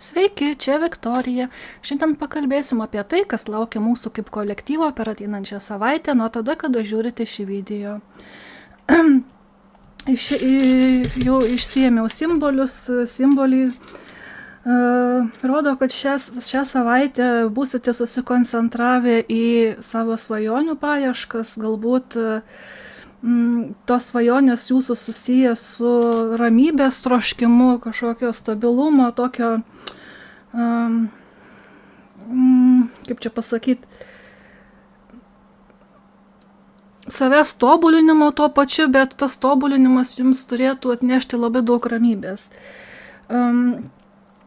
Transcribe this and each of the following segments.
Sveiki, čia Viktorija. Šiandien pakalbėsim apie tai, kas laukia mūsų kaip kolektyvo per ateinančią savaitę nuo tada, kada žiūrite šį video. Jau išsiėmiau simbolius. Simboliai rodo, kad šią savaitę būsite susikoncentravę į savo svajonių paieškas, galbūt tos svajonės jūsų susijęs su ramybės troškimu, kažkokio stabilumo, tokio, kaip čia pasakyti, savęs tobulinimo tuo pačiu, bet tas tobulinimas jums turėtų atnešti labai daug ramybės.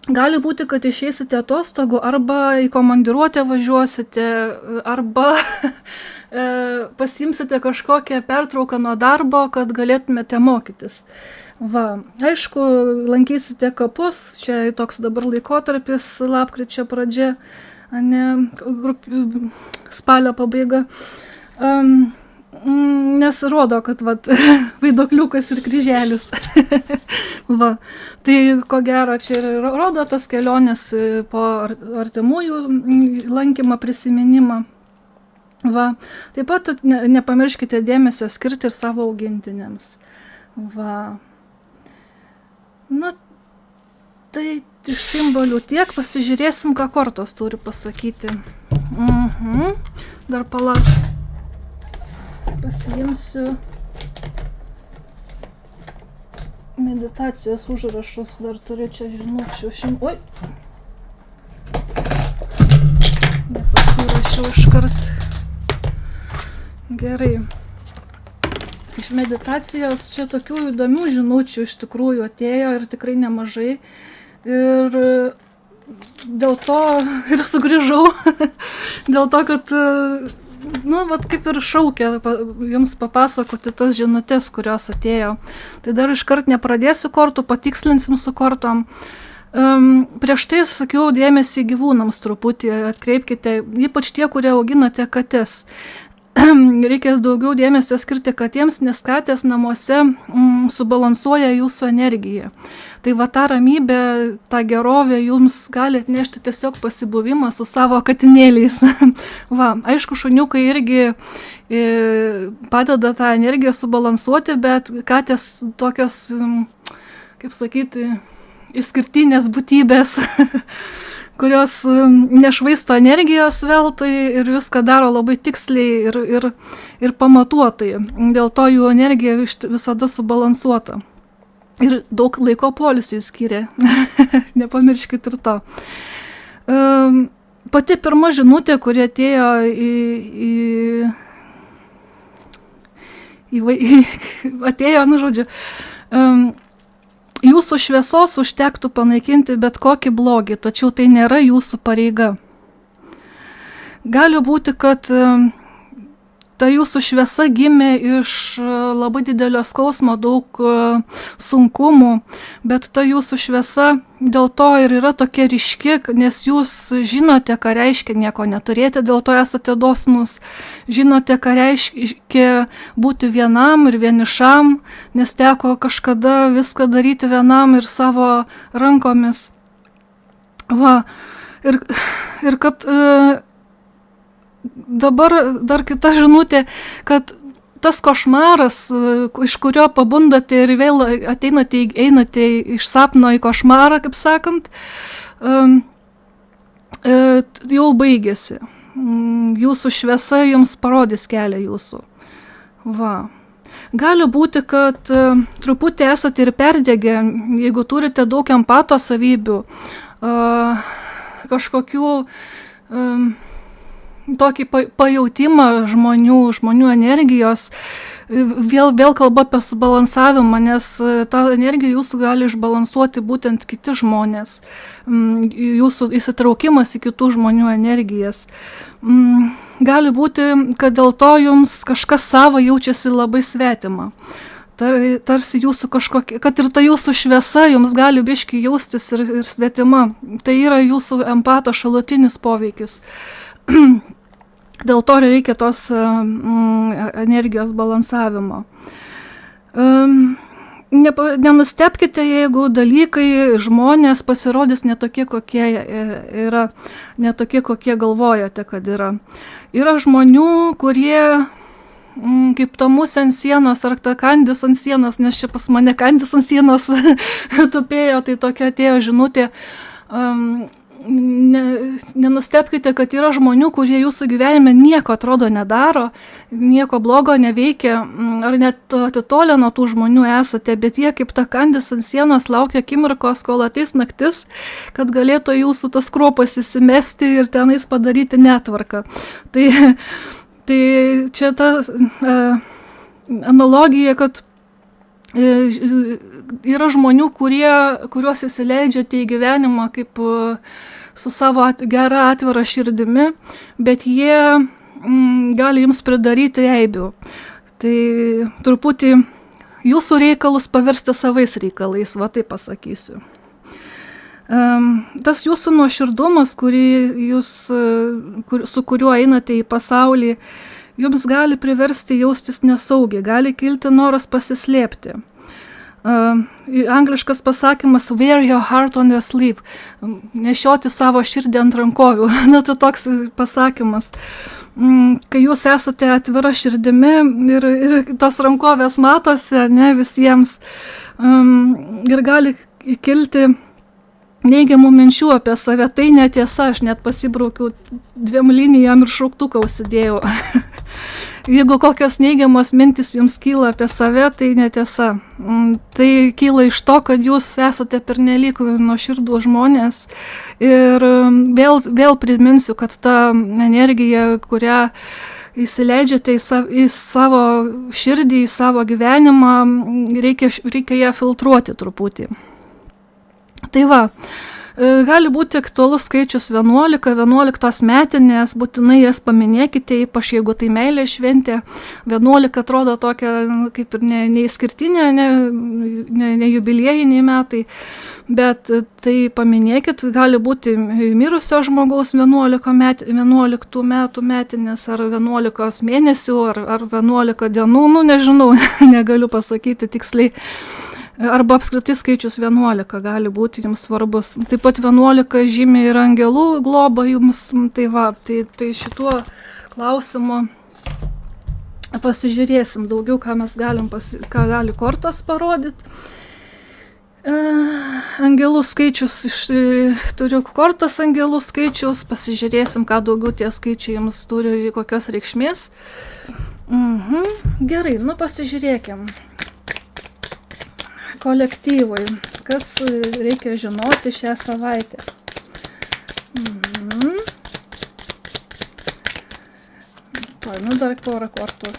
Gali būti, kad išeisite atostogų, arba į komandiruotę važiuosite, arba pasimsite kažkokią pertrauką nuo darbo, kad galėtumėte mokytis. Va, aišku, lankysite kapus, čia toks dabar laikotarpis, lapkričio pradžia, spalio pabaiga. Nes rodo, kad vaiduokliukas ir kryželis. Va. Tai ko gero čia ir rodo tas kelionės po artimųjų lankymą, prisiminimą. Va. Taip pat nepamirškite dėmesio skirti ir savo augintiniams. Va. Na, tai iš simbolių tiek, pasižiūrėsim, ką kortos turi pasakyti. Dar pasiimsiu meditacijos užrašus, dar turiu čia žinučių. Oi! Nepasirašiau iškart. Gerai. Iš meditacijos čia tokių įdomių žinučių iš tikrųjų atėjo ir tikrai nemažai. Ir dėl to ir sugrįžau. Dėl to, kad kaip ir šaukia jums papasakoti tas žinutės, kurios atėjo. Tai dar iškart nepradėsiu kortų, patikslinsim su kortom. Prieš tai sakiau dėmesį gyvūnams truputį, atkreipkite, ypač tie, kurie auginate kates. Reikia daugiau dėmesio skirti katėms, nes katės namuose subalansuoja jūsų energiją. Tai va ta ramybė, ta gerovė jums gali atnešti tiesiog pasibuvimą su savo katinėliais. Va, aišku, šuniukai irgi padeda tą energiją subalansuoti, bet katės tokios, kaip sakyti, išskirtinės būtybės, kurios nešvaisto energijos veltui ir viską daro labai tiksliai ir pamatuotai. Dėl to jų energija visada subalansuota. Ir daug laiko poilsiui skiria. Nepamirškit ir to. Pati pirma žinutė, kuri atėjo jūsų šviesos užtektų panaikinti bet kokį blogį, tačiau tai nėra jūsų pareiga. Gali būti, kad ta jūsų šviesa gimė iš labai didelio skausmo, daug sunkumų, bet ta jūsų šviesa dėl to ir yra tokia ryški, nes jūs žinote, ką reiškia nieko neturėti, dėl to esate dosnus, žinote, ką reiškia būti vienam ir vienišam, nes teko kažkada viską daryti vienam ir savo rankomis. Va, ir kad dabar dar kita žinutė, kad tas košmaras, iš kurio pabundate ir vėl einate iš sapno į košmarą, kaip sakant, jau baigėsi. Jūsų šviesa jums parodys kelią jūsų. Va. Gali būti, kad truputį esate ir perdegę, jeigu turite daug empato savybių, kažkokių tokį pajautimą žmonių energijos, vėl kalba apie subalansavimą, nes tą energiją jūsų gali išbalansuoti būtent kiti žmonės, jūsų įsitraukimas į kitų žmonių energijas. Gali būti, kad dėl to jums kažkas savo jaučiasi labai svetima. Tarsi jūsų kažkokia, kad ir ta jūsų šviesa jums gali biškį jaustis ir svetima. Tai yra jūsų empato šalutinis poveikis. Dėl to reikia tos energijos balansavimo. nenustebkite, jeigu dalykai, žmonės pasirodys netokie, kokie yra, netokie, kokie galvojate, kad yra. Yra žmonių, kurie kaip ta musė ant sienos, ar ta kandis ant sienos, nes čia pas mane kandis ant sienos tupėjo, tai tokia atėjo žinutė. Nenustebkite, kad yra žmonių, kurie jūsų gyvenime nieko atrodo nedaro, nieko blogo neveikia, ar net atitolę nuo tų žmonių esate, bet jie kaip ta kandis ant sienos laukia akimirkos, kol ateis naktis, kad galėtų jūsų tas kruopas įsimesti ir tenais padaryti netvarką. Tai čia ta analogija, kad yra žmonių, kuriuos įsileidžiate į gyvenimą kaip su savo gerą atvirą širdimi, bet jie gali jums pridaryti eibių. Tai truputį jūsų reikalus paversti savais reikalais, va taip pasakysiu. Tas jūsų nuoširdumas, su kuriuo einate į pasaulį, jums gali priversti jaustis nesaugiai, gali kilti noras pasislėpti. Angliškas pasakymas wear your heart on your sleeve, nešioti savo širdį ant rankovių. Tai toks pasakymas. Kai jūs esate atvira širdimi ir tos rankovės matosi, ne visiems, ir gali kilti neigiamų minčių apie save, tai netiesa, aš net pasibraukiau 2 linijom ir šauktuką užsidėjau. Jeigu kokios neigiamos mintis jums kyla apie save, tai netiesa. Tai kyla iš to, kad jūs esate pernelyg nuoširdų žmonės ir vėl priminsiu, kad ta energija, kurią įsileidžiate į savo širdį, į savo gyvenimą, reikia ją filtruoti truputį. Tai va, gali būti aktualus skaičius 11 metinės, būtinai jas paminėkite, ypač jeigu tai meilės šventė. 11 atrodo tokia kaip ir neįskirtinė, ne jubiliejiniai metai, bet tai paminėkit, gali būti mirusio žmogaus 11 metų metinės, ar 11 mėnesių, ar 11 dienų, nežinau, negaliu pasakyti tiksliai. Arba apskritai skaičius 11 gali būti jums svarbus. Taip pat 11 žymi ir angelų globą jums. Tai va, tai šituo klausimu pasižiūrėsim daugiau, ką mes ką gali kortos parodyti. Angelų skaičius, turiu kortos angelų skaičius, pasižiūrėsim, ką daugiau tie skaičiai jums turi ir kokios reikšmės. Gerai, pasižiūrėkim. Kolektyvui, kas reikia žinoti šią savaitę. Dar porą kortų.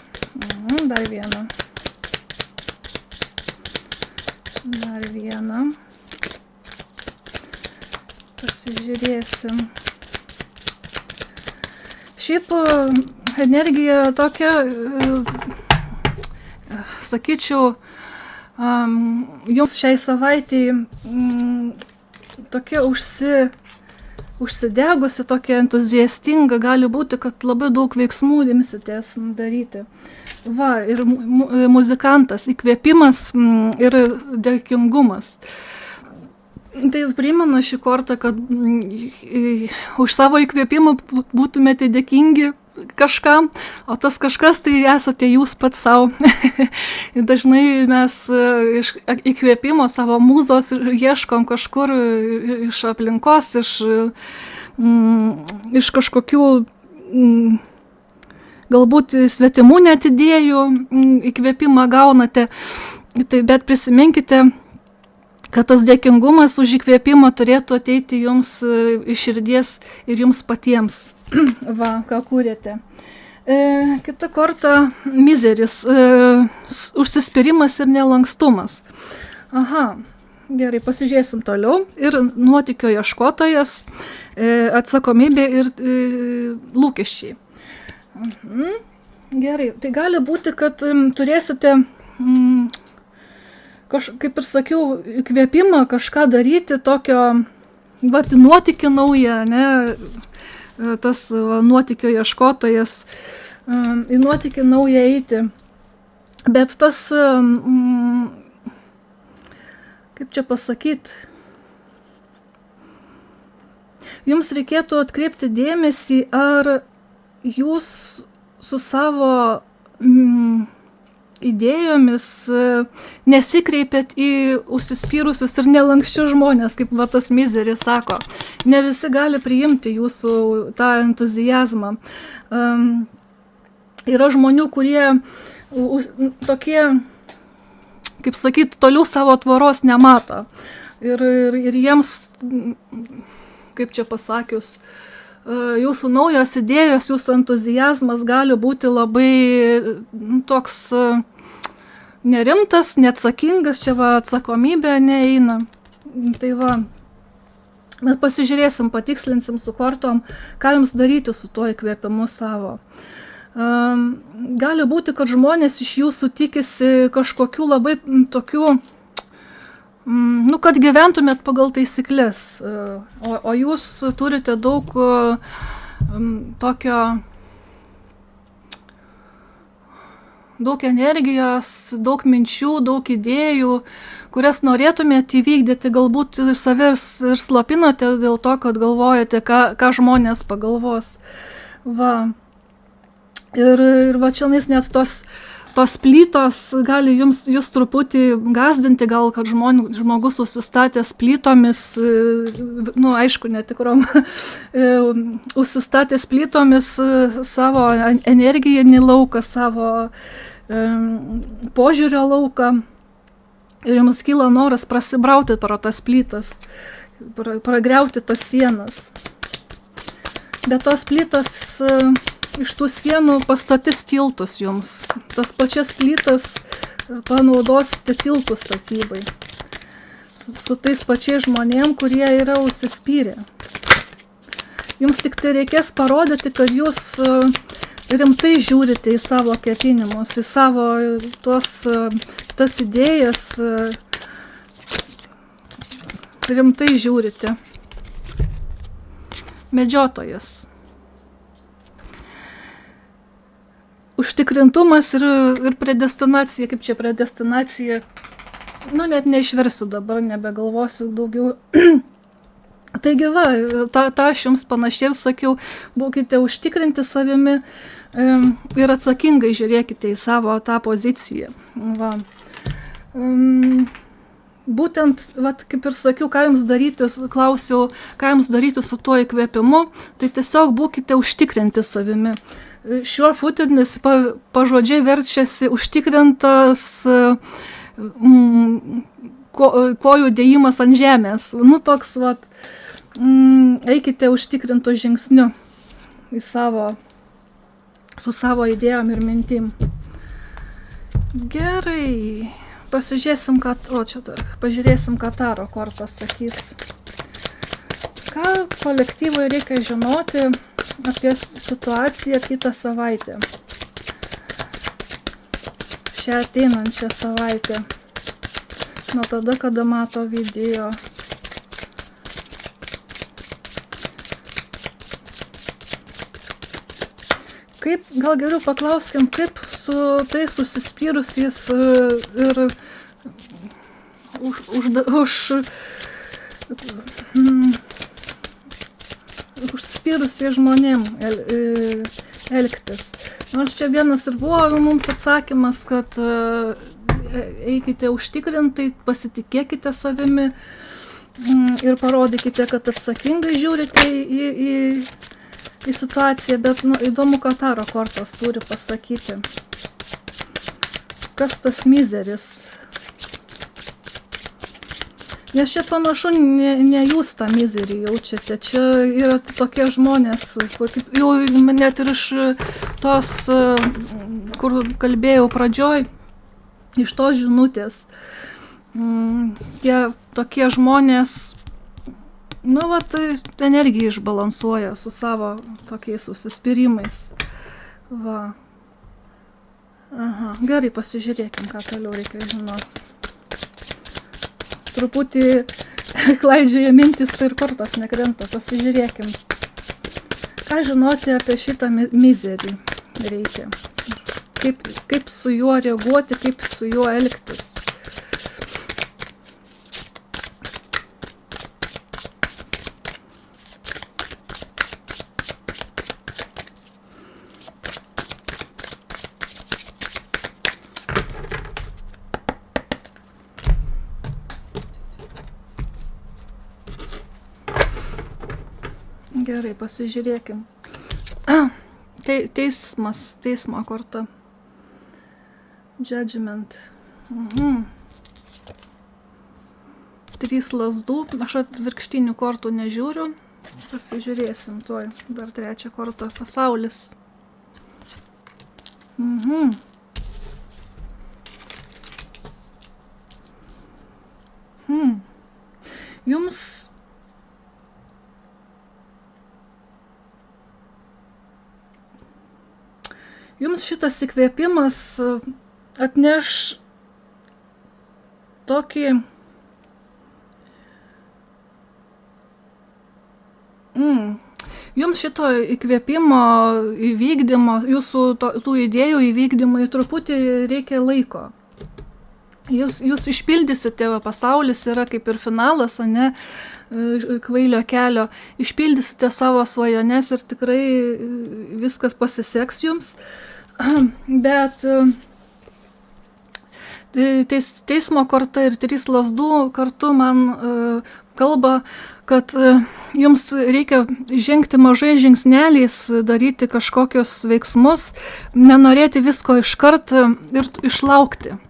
Dar vieną. Pasižiūrėsim. Šiaip energija tokia, sakyčiau, jums šiai savaitėj tokia užsidegusi, tokia entuziastinga, gali būti, kad labai daug veiksmų imsitės daryti. Va, ir muzikantas, įkvėpimas ir dėkingumas. Tai primenu šį kartą, kad už savo įkvėpimą būtumėte dėkingi kažkam, o tas kažkas tai esate jūs pats savo. Dažnai mes iš įkvėpimo savo mūzos ieškom kažkur iš aplinkos, iš kažkokių galbūt svetimų net idėjų įkvėpimą gaunate. Bet prisiminkite, kad tas dėkingumas už įkvėpimą turėtų ateiti jums iš širdies ir jums patiems. Va, ką kūrėte. Kita korta mizeris, užsispyrimas ir nelankstumas. Aha, gerai, pasižiūrėsim toliau. Ir nuotykio ieškotojas, atsakomybė ir lūkesčiai. Gerai, tai gali būti, kad turėsite kaip ir sakiau, įkvėpimą kažką daryti tokio, nuotykį naują, ne, tas nuotykio ieškotojas, į nuotykį naują eiti. Bet tas kaip čia pasakyti, jums reikėtų atkreipti dėmesį, ar jūs su savo idėjomis nesikreipėt į užsispyrusius ir nelankščius žmonės, kaip va tas Misery sako. Ne visi gali priimti jūsų tą entuziazmą. Yra žmonių, kurie tokie, kaip sakyti, toliau savo tvoros nemato. Ir jiems, kaip čia pasakius, jūsų naujos idėjos, jūsų entuziazmas gali būti labai toks nerimtas, neatsakingas, čia va atsakomybė neeina. Tai va, mes pasižiūrėsim, patikslinsim su kortom, ką jums daryti su tuo įkvėpimu savo. Gali būti, kad žmonės iš jūsų tikisi kažkokių labai tokių, kad gyventumėt pagal taisyklės, o jūs turite daug daug energijos, daug minčių, daug idėjų, kurias norėtumėte įvykdyti, galbūt ir save ir slopinote dėl to, kad galvojate, ką žmonės pagalvos. Va. Ir va čia net tos plytos gali jūs truputį gazdinti, gal kad žmogus užsistatęs plytomis, aišku, netikrom, užsistatęs plytomis savo energijinį lauką, savo požiūrio lauką, ir jums kyla noras prasibrauti pro tas plytas, pragriauti tas sienas. Bet tos plytos iš tų sienų pastatys tiltus jums. Tas pačias plytas panaudosite tiltų statybai. Su tais pačiais žmonėm, kurie yra užsispyrę. Jums tik tai reikės parodyti, kad jūs rimtai žiūrite į savo ketinimus, į savo tas idėjas, rimtai žiūrite. Medžiotojas. Užtikrintumas ir predestinacija, kaip čia predestinacija, net neišversiu dabar, nebegalvosiu daugiau. Taigi va, tą aš jums panašiai ir sakiau, būkite užtikrinti savimi ir atsakingai žiūrėkite į savo tą poziciją. Va. Būtent, kaip ir sakiau, ką jums daryti, klausiau, ką jums daryti su tuo įkvėpimu, tai tiesiog būkite užtikrinti savimi. Sure-footedness pažodžiai verčiasi užtikrintas kojų dėjimas ant žemės. Toks, eikite užtikrintų žingsniu su savo idėjom ir mintim. Gerai, pažiūrėsim, ką Taro kortos sakys. Ką kolektyvui reikia žinoti apie situaciją kitą savaitę. Šią ateinančią savaitę. Nuo tada, kada mato video. Gal geriau paklauskim, kaip su tais užsispyrusiais ir užsispyrusiai žmonėm elgtis. Nors čia vienas ir buvo mums atsakymas, kad eikite užtikrintai, pasitikėkite savimi ir parodykite, kad atsakingai žiūrite į situaciją, bet įdomu, ką Taro kortos turi pasakyti. Kas tas Miseris? Nes čia panašu, ne jūs tą mizerį jaučiate, čia yra tokie žmonės, jau net ir iš tos, kur kalbėjau pradžioj, iš tos žinutės, tie tokie žmonės, energiją išbalansuoja su savo tokiais užsispyrimais. Va. Aha, gerai, pasižiūrėkim, ką toliau reikia žinoti. Truputį klaidžioja mintis, tai ir kortos nekrenta. Pasižiūrėkim. Ką žinoti apie šitą mizerį reikia? Kaip su juo reaguoti, kaip su juo elgtis? Gerai, pasižiūrėkim. Teismo korta. Judgment. 3 lazdų. Aš atvirkštinių kortų nežiūriu. Pasižiūrėsim tuoj. Dar 3 kortą. Pasaulis. Jums šitas įkvėpimas atneš tokį Jums šito įkvėpimo įvykdymo, jūsų tų idėjų įvykdymui truputį reikia laiko. Jūs išpildysite, pasaulis yra kaip ir finalas, ane, kvailio kelio, išpildysite savo svajones ir tikrai viskas pasiseks jums, bet teismo korta ir 3 lazdų kartu man kalba, kad jums reikia žengti mažai žingsneliais, daryti kažkokius veiksmus, nenorėti visko iškart ir išlaukti.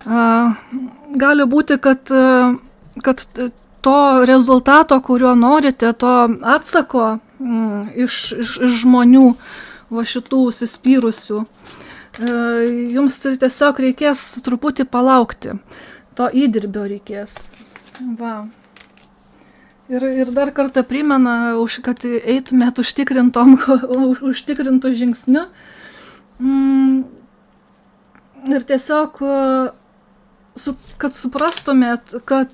Gali būti, kad to rezultato, kurio norite, to atsako iš žmonių, va šitų užsispyrusių, jums tiesiog reikės truputį palaukti, to įdirbio reikės. Va. Ir dar kartą primena, kad eitumėt užtikrintų žingsniu. Ir tiesiog, kad suprastumėt, kad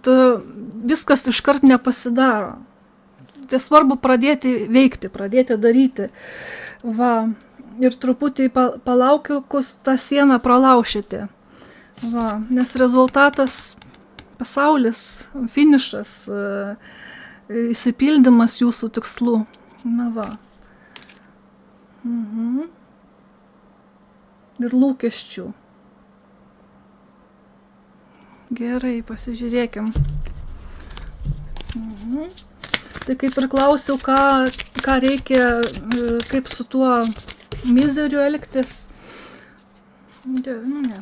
viskas iškart nepasidaro. Tai svarbu pradėti veikti, pradėti daryti. Va. Ir truputį palaukius tą sieną pralaušite. Va. Nes rezultatas, pasaulis, finišas, įsipildymas jūsų tikslų. Na va. Ir lūkesčių. Gerai, pasižiūrėkim. Tai kaip ir klausiau, ką reikia, kaip su tuo mizeriu elgtis. Ne.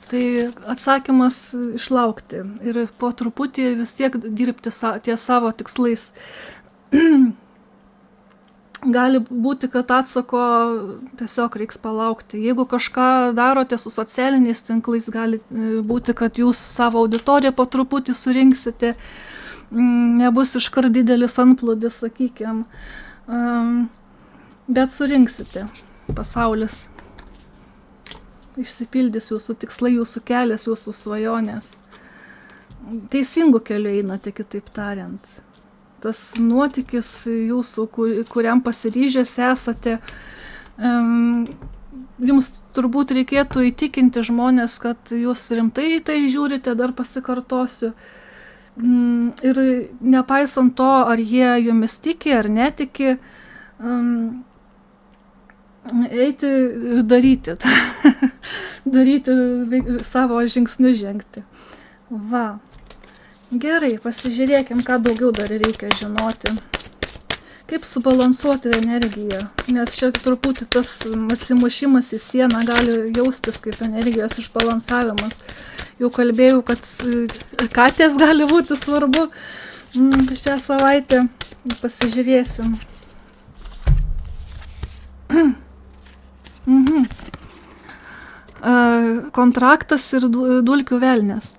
Tai atsakymas išlaukti ir po truputį vis tiek dirbti ties savo tikslais. Gali būti, kad atsako tiesiog reiks palaukti. Jeigu kažką darote su socialiniais tinklais, gali būti, kad jūs savo auditoriją po truputį surinksite, nebus iškart didelis antplūdis, sakykim, bet surinksite. Pasaulis išsipildys jūsų tikslai, jūsų kelias, jūsų svajonės. Teisingų kelių einate, kitaip tariant. Tas nuotykis jūsų, kuriam pasiryžęs esate, jums turbūt reikėtų įtikinti žmonės, kad jūs rimtai tai žiūrite, dar pasikartosiu. Ir nepaisant to, ar jie jumis tiki ar netiki, eiti ir daryti, savo žingsnius žengti. Va. Gerai, pasižiūrėkim, ką daugiau dar reikia žinoti. Kaip subalansuoti energiją, nes čia truputį tas atsimušimas į sieną gali jaustis kaip energijos išbalansavimas. Jau kalbėjau, kad katės gali būti svarbu. Šią savaitę pasižiūrėsim. Kontraktas ir dulkių velnės.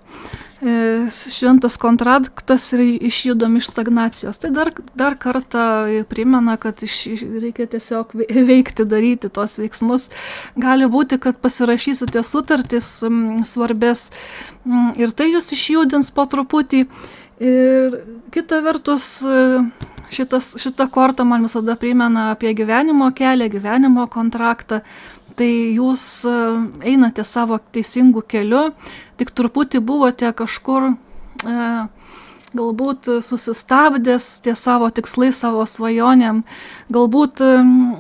Šventas kontraktas ir išjudom iš stagnacijos. Tai dar kartą primena, kad reikia tiesiog veikti, daryti tuos veiksmus. Gali būti, kad pasirašysite sutartis svarbės ir tai jūs išjudins po truputį. Ir kita vertus, šita korta man visada primena apie gyvenimo kelią, gyvenimo kontraktą. Tai jūs einate savo teisingų keliu, tik truputį buvote kažkur galbūt susistabdęs ties savo tikslais, savo svajonėm, galbūt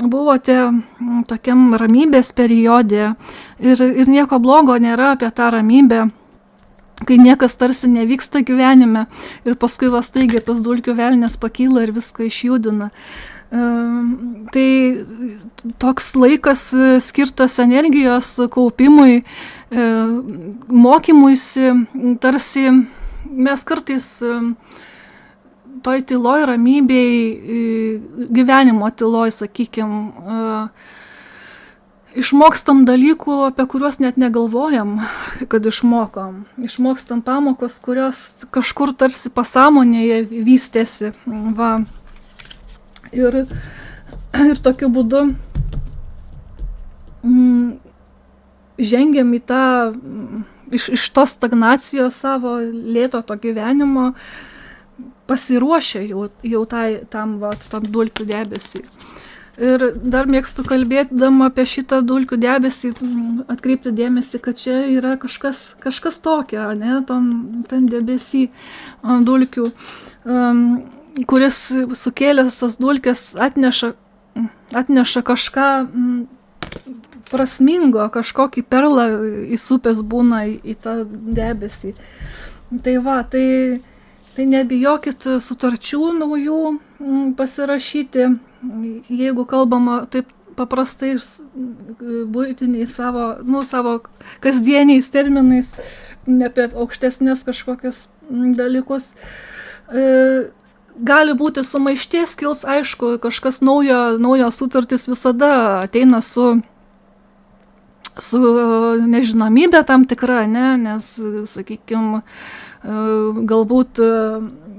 buvote tokiam ramybės periode ir nieko blogo nėra apie tą ramybę, kai niekas tarsi nevyksta gyvenime ir paskui va staigiai tas dulkių velnės pakyla ir viską išjudina. Tai toks laikas skirtas energijos kaupimui, mokymuisi, tarsi mes kartais toj tyloj, ramybėj, gyvenimo tyloj, sakykime, išmokstam dalykų, apie kuriuos net negalvojam, kad išmokom. Išmokstam pamokos, kurios kažkur tarsi pasąmonėje vystėsi. Va. Ir tokiu būdu žengiam į tą, iš tos stagnacijos savo lėto to gyvenimo, pasiruošę jau tam dulkių debesiui. Ir dar mėgstu kalbėdama apie šitą dulkių debesį, atkreipti dėmesį, kad čia yra kažkas tokio, ne, ten debesį dulkių, kuris sukėlęs tas dulkės atneša kažką prasmingo, kažkokį perlą įsupęs būna į tą debesį. Tai va, tai nebijokit sutarčių naujų pasirašyti, jeigu kalbama taip paprastai buitiniais savo kasdieniais terminais, ne apie aukštesnės kažkokius dalykus. Gali būti sumaišties, kils, aišku, kažkas naujo sutartis visada ateina su nežinomybė tam tikra, ne, nes, sakykime, galbūt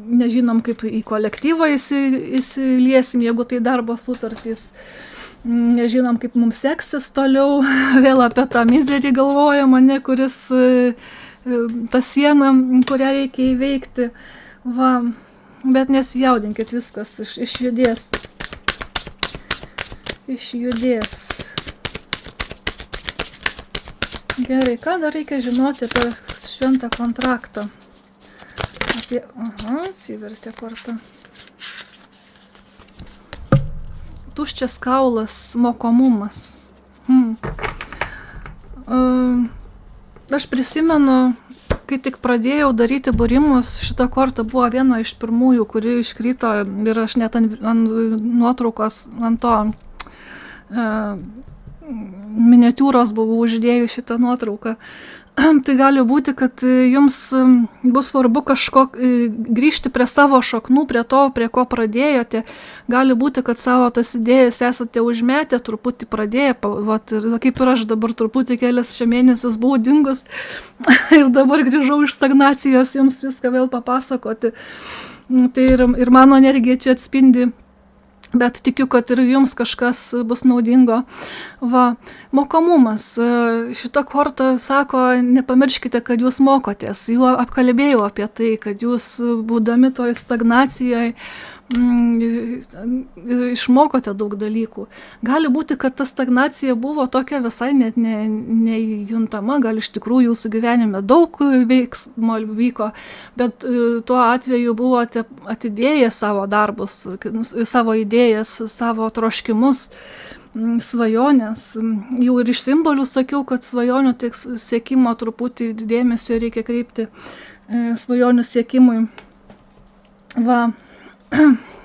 nežinom, kaip į kolektyvą įsiliesim, jeigu tai darbo sutartys, nežinom, kaip mums seksis toliau, vėl apie tą mizerį galvojam, ne, kuris tą sieną, kurią reikia įveikti, va, bet nesijaudinkit, viskas išjudės. Gerai, ką dar reikia žinoti apie šventą kontraktą? Atsivertė kortą. Tuščias kaulas, mokomumas. Aš prisimenu, kai tik pradėjau daryti būrimus, šita korta buvo viena iš pirmųjų, kuri iškrito ir aš net ant nuotraukos, ant to miniatiūros buvau uždėjus šitą nuotrauką. Tai gali būti, kad jums bus svarbu grįžti prie savo šaknų, prie to, prie ko pradėjote. Gali būti, kad savo tas idėjas esate užmetę, truputį pradėję, kaip ir aš dabar truputį kelias mėnesius buvau dingus ir dabar grįžau iš stagnacijos jums viską vėl papasakoti. Tai ir mano energija čia atspindi. Bet tikiu, kad ir jums kažkas bus naudingo. Va, mokomumas. Šita korta sako, nepamirškite, kad jūs mokotės. Jau apkalbėjau apie tai, kad jūs būdami toj stagnacijoje išmokote daug dalykų. Gali būti, kad ta stagnacija buvo tokia visai net nejuntama, gal iš tikrųjų jūsų gyvenime daug veiksmo vyko, bet tuo atveju buvote atidėję savo darbus, savo idėjas, savo troškimus, svajonės. Jau ir iš simbolių sakiau, kad svajonių tik siekimo truputį dėmesio reikia kreipti svajonių siekimui. Va.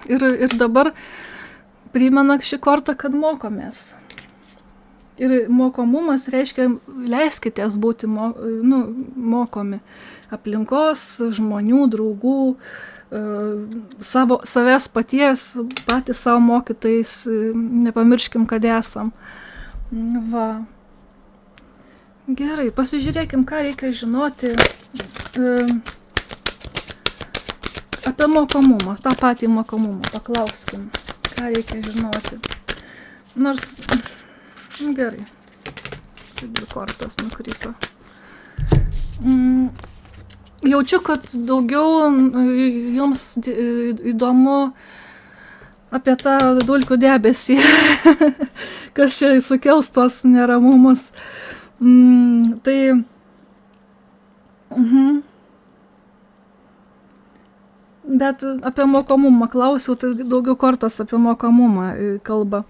Ir dabar primena šį kortą, kad mokomės. Ir mokomumas reiškia, leiskitės būti mokomi aplinkos, žmonių, draugų, savęs patys savo mokytojais, nepamirškim, kad esam. Va. Gerai, pasižiūrėkim, ką reikia žinoti apie mokomumą, tą patį mokomumą, paklauskim, ką reikia žinoti. Nors, gerai, čia 2 kortos nukrito. Jaučiu, kad daugiau jums įdomu apie tą dulkių debesį, kas čia sukels tuos neramumus. Tai, bet apie mokomumą klausiau, tai daugiau kortos apie mokomumą kalba.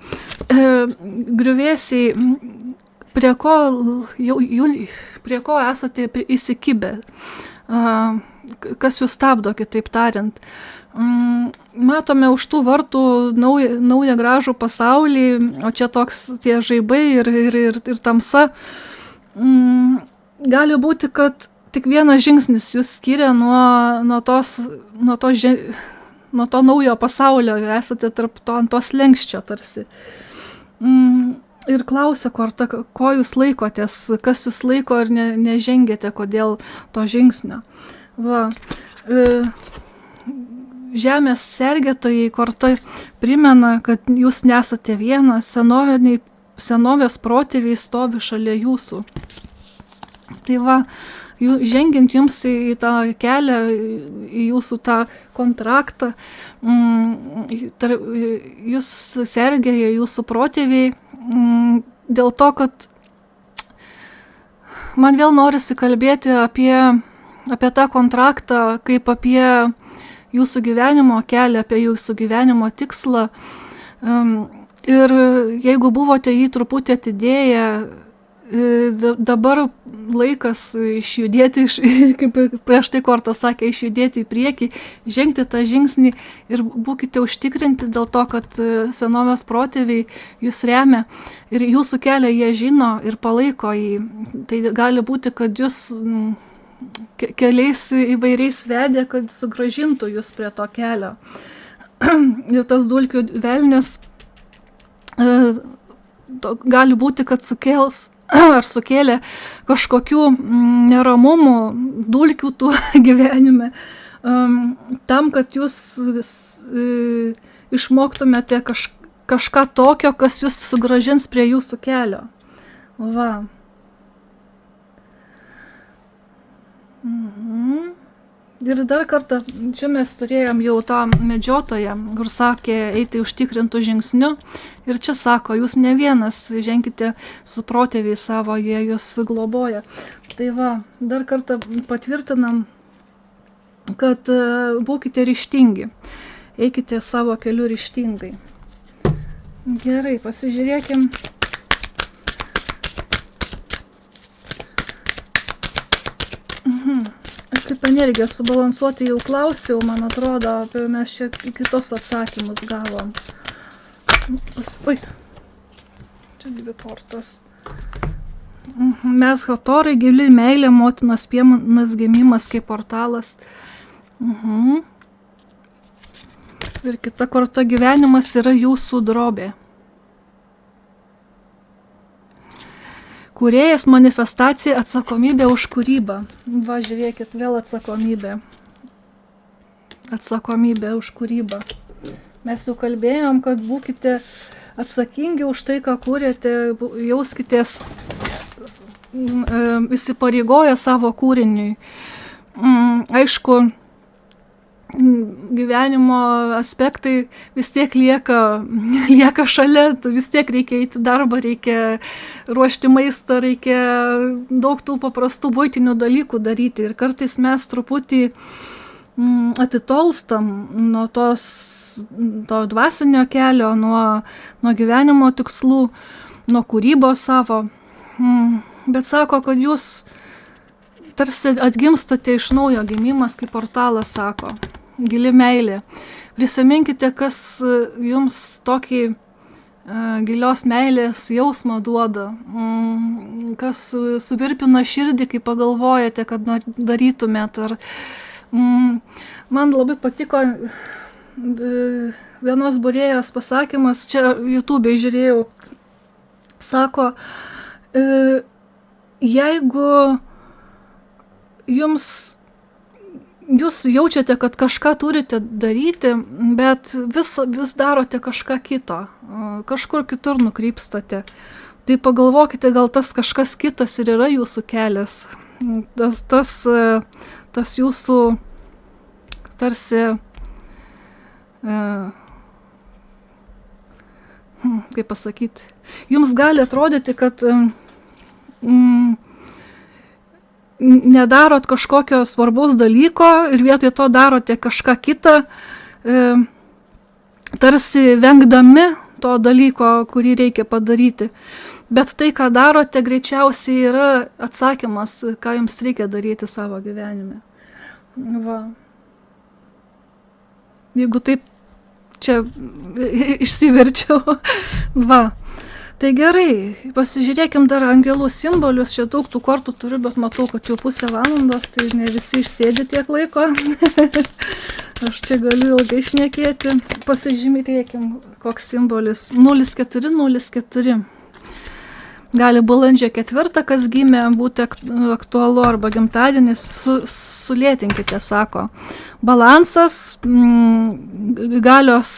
Griuvėsiai, prie ko esate įsikibę? kas jūs stabdo, kitaip tariant. Matome už tų vartų naują gražų pasaulį, o čia toks tie žaibai ir tamsa. Gali būti, kad tik vienas žingsnis jūs skiria nuo to naujo pasaulio, esate ant to slenkščio tarsi. Ir klausia, ko jūs laikotės, kas jūs laiko ir nežengėte, kodėl to žingsnio. Va. Žemės sergėtojai korta primena, kad jūs nesate vienas, senovės protėviai stovi šalia jūsų. Tai va, žengiant jums į tą kelią, į jūsų tą kontraktą, jūs sergėja jūsų protėviai, dėl to, kad man vėl norisi kalbėti apie tą kontraktą, kaip apie jūsų gyvenimo kelią, apie jūsų gyvenimo tikslą. Ir jeigu buvote jį truputį atidėję, dabar laikas išjudėti, kaip prieš tai Korta sakė, išjudėti į priekį, žengti tą žingsnį ir būkite užtikrinti dėl to, kad senovės protėviai jūs remia ir jūsų kelią jie žino ir palaiko jį. Tai gali būti, kad jūs keliais įvairiais vedė, kad sugrąžintų jūs prie to kelio. Ir tas dulkių velnias gali būti, kad sukėlė kažkokių neramumų, dulkių tų gyvenime, tam, kad jūs išmoktumėte kažką tokio, kas jūs sugrąžins prie jūsų kelio. Va. Ir dar kartą, čia mes turėjom jau tą medžiotoją, kur sakė eiti užtikrintų žingsnių. Ir čia sako, jūs ne vienas, ženkite su protėviai savo, jie jūs globoja. Tai va, dar kartą patvirtinam, kad būkite ryžtingi, eikite savo keliu ryžtingai. Gerai, pasižiūrėkim. Kaip energiją subalansuoti jau klausiau, man atrodo, mes čia kitos atsakymus gavom. Oi, čia 2 kortos. Mes Hatorai, gili meilė, motinos pienas gimimas kaip portalas. Ir kita korta, gyvenimas yra jūsų drobė. Kūrėjas, manifestacija, atsakomybė už kūrybą. Va, žiūrėkit, vėl atsakomybė. Atsakomybė už kūrybą. Mes jau kalbėjom, kad būkite atsakingi už tai, ką kūrėte, jauskitės įsipareigoję savo kūriniui. Aišku, gyvenimo aspektai vis tiek lieka šalia, vis tiek reikia eiti darbą, reikia ruošti maistą, reikia daug tų paprastų buitinių dalykų daryti. Ir kartais mes truputį atitolstam nuo to dvasinio kelio, nuo gyvenimo tikslų, nuo kūrybos savo. Bet sako, kad jūs tarsi atgimstate iš naujo, gimimas kaip portalas, sako. Gili meilė. Prisiminkite, kas jums tokį gilios meilės jausmą duoda, kas suvirpina širdį, kai pagalvojate, kad darytumėt. Man labai patiko vienos būrėjos pasakymas, čia YouTube žiūrėjau, sako, jeigu jūs jaučiate, kad kažką turite daryti, bet vis darote kažką kito, kažkur kitur nukrypstate, tai pagalvokite, gal tas kažkas kitas ir yra jūsų kelias. Tas jūsų tarsi, kaip pasakyti, jums gali atrodyti, kad nedarot kažkokio svarbaus dalyko ir vietoj to darote kažką kitą, tarsi vengdami to dalyko, kurį reikia padaryti. Bet tai, ką darote, greičiausiai yra atsakymas, ką jums reikia daryti savo gyvenime. Va. Jeigu taip čia išsiverčiau. Va. Tai gerai, pasižiūrėkim dar angelų simbolius, čia daug tų kortų turiu, bet matau, kad jau pusę valandos, tai ne visi išsėdi tiek laiko. Aš čia galiu ilgai šnekėti. Pasižymėkim, koks simbolis. 0404. Gali balandžio 4, kas gimė, būti aktualu arba gimtadienis, sulėtinkite, sako. Balansas, galios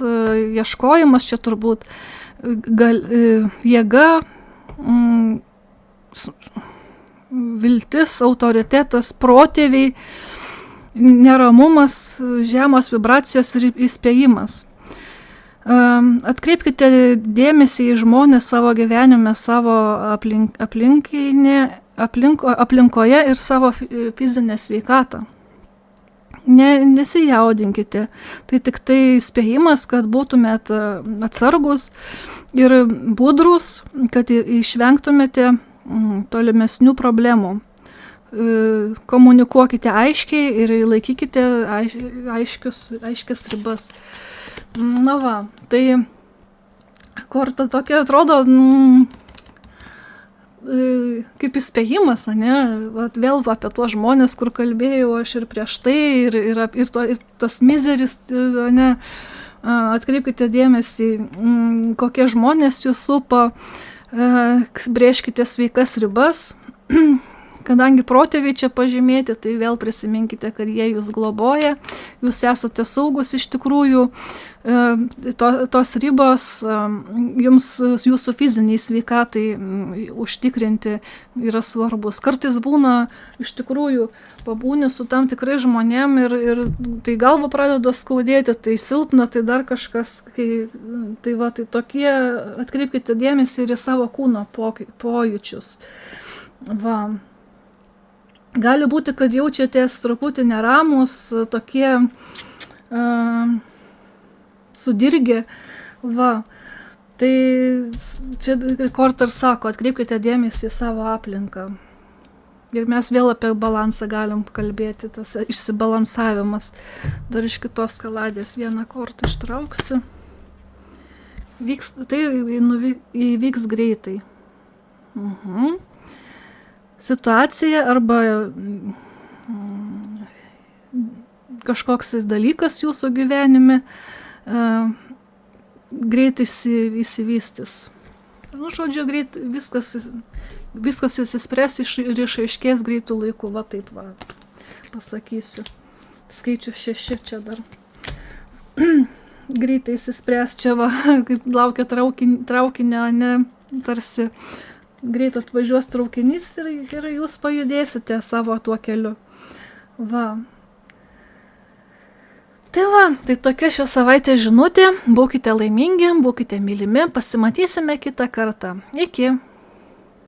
ieškojimas, čia turbūt jėga, viltis, autoritetas, protėviai, neramumas, žemos vibracijos ir įspėjimas. Atkreipkite dėmesį į žmonės savo gyvenime, savo aplinkoje ir savo fizinę sveikatą. Nesijaudinkite. Tai tik tai spėjimas, kad būtumėt atsargus ir budrus, kad išvengtumėte tolimesnių problemų. Komunikuokite aiškiai ir laikykite aiškias ribas. Na va, tai korta tokia atrodo kaip įspėjimas, ne? Vat vėl apie tuos žmonės, kur kalbėjau aš ir prieš tai, ir tas mizeris, ne? Atkreipkite dėmesį, kokie žmonės jūs supa, brėžkite sveikas ribas. Kadangi protėviai čia pažymėti, tai vėl prisiminkite, kad jie jūs globoja, jūs esate saugus iš tikrųjų, tos ribos jums jūsų fiziniai sveikatai užtikrinti yra svarbus. Kartais būna iš tikrųjų pabūni su tam tikrai žmonėm ir tai galva pradeda skaudėti, tai silpna, tai dar kažkas, tai tokie, atkreipkite dėmesį ir į savo kūno pojūčius. Va. Gali būti, kad jaučiatės truputį neramus, tokie sudirgę. Va. Tai čia korta ir sako, atkreipkite dėmesį į savo aplinką. Ir mes vėl apie balansą galim kalbėti, tas išsibalansavimas. Dar iš kitos kaladės vieną kortą ištrauksiu. Tai įvyks greitai. Situacija arba kažkoks dalykas jūsų gyvenime greit įsivystys. Nu, žodžiu, greit viskas įsispręs ir išaiškės greitų laikų, va taip va, pasakysiu. Skaičius 6 čia dar. Greitai įsispręs čia va, kaip laukia traukinio, ne, tarsi greit atvažiuos traukinys ir jūs pajudėsite savo tuo keliu. Va. Tai va, tai tokia šios savaitės žinutė. Būkite laimingi, būkite mylimi, pasimatysime kitą kartą. Iki.